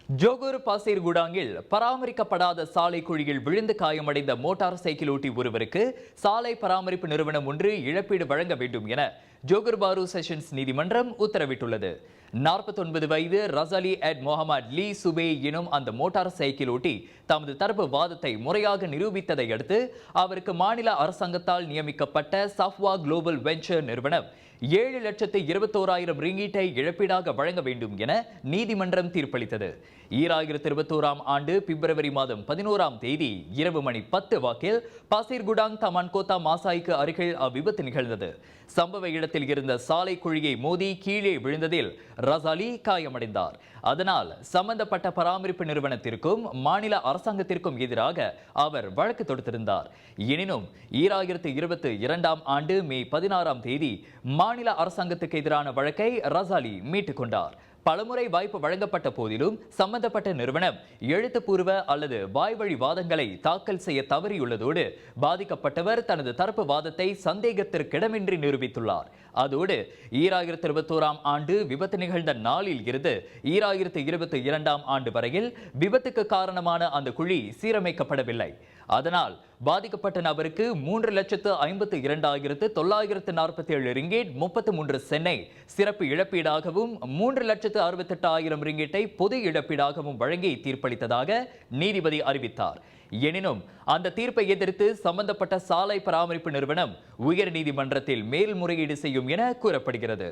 Johor பாசீர்குடாங்கில் பராமரிக்கப்படாத சாலை குழியில் விழுந்து காயமடைந்த மோட்டார் சைக்கிள் ஓட்டி ஒருவருக்கு சாலை பராமரிப்பு நிறுவனம் ஒன்று இழப்பீடு வழங்க வேண்டும் என ஜோகூர் பாரு செஷன்ஸ் நீதிமன்றம் உத்தரவிட்டுள்ளது. 49 வயது ரசாலி எட் முகமது லீ சுபே எனும் அந்த மோட்டார் சைக்கிள் ஓட்டி தமது தரப்பு வாதத்தை முறையாக நிரூபித்ததை அடுத்து அவருக்கு மாநில அரசாங்கத்தால் நியமிக்கப்பட்ட சஃப்வா குளோபல் வெஞ்சர் நிறுவனம் 7,21,000 ரிங்கீட்டை இழப்பீடாக வழங்க வேண்டும் என நீதிமன்றம் தீர்ப்பளித்தது. 2021 ஆண்டு பிப்ரவரி மாதம் 11ஆம் தேதி இரவு மணி 10 வாக்கில் பாசீர்குடாங் தமான்கோத்தா மாசாய்க்கு அருகில் அவ்விபத்து நிகழ்ந்தது. சம்பவ இடத்தில் இருந்த சாலை குழியை மோதி கீழே விழுந்ததில் ரசாலி காயமடைந்தார். அதனால் சம்பந்தப்பட்ட பராமரிப்பு நிறுவனத்திற்கும் மாநில அரசாங்கத்திற்கும் எதிராக அவர் வழக்கு தொடுத்திருந்தார். எனினும் 2022 ஆண்டு மே 16ஆம் தேதி மாநில அரசாங்கத்துக்கு எதிரான வழக்கை ரசாலி மீட்டுக் கொண்டார். பலமுறை வாய்ப்பு வழங்கப்பட்ட போதிலும் சம்பந்தப்பட்ட நிறுவனம் எழுத்துப்பூர்வ அல்லது வாய்வழி வாதங்களை தாக்கல் செய்ய தவறியுள்ளதோடு பாதிக்கப்பட்டவர் தனது தரப்பு வாதத்தை சந்தேகத்திற்கிடமின்றி நிரூபித்துள்ளார். அதோடு 2021 ஆண்டு விபத்து நிகழ்ந்த நாளில் இருந்து 2022 ஆண்டு வரையில் விபத்துக்கு காரணமான அந்த குழி சீரமைக்கப்படவில்லை. அதனால் பாதிக்கப்பட்ட நபருக்கு 3,52,947 ரிங்கேட் 33 சென்னை சிறப்பு இழப்பீடாகவும் 3,68,000 ரிங்கேட்டை பொது இழப்பீடாகவும் வழங்கி தீர்ப்பளித்ததாக நீதிபதி அறிவித்தார். எனினும் அந்த தீர்ப்பை எதிர்த்து சம்பந்தப்பட்ட சாலை பராமரிப்பு நிறுவனம் உயர் நீதிமன்றத்தில் மேல்முறையீடு செய்யும் என கூறப்படுகிறது.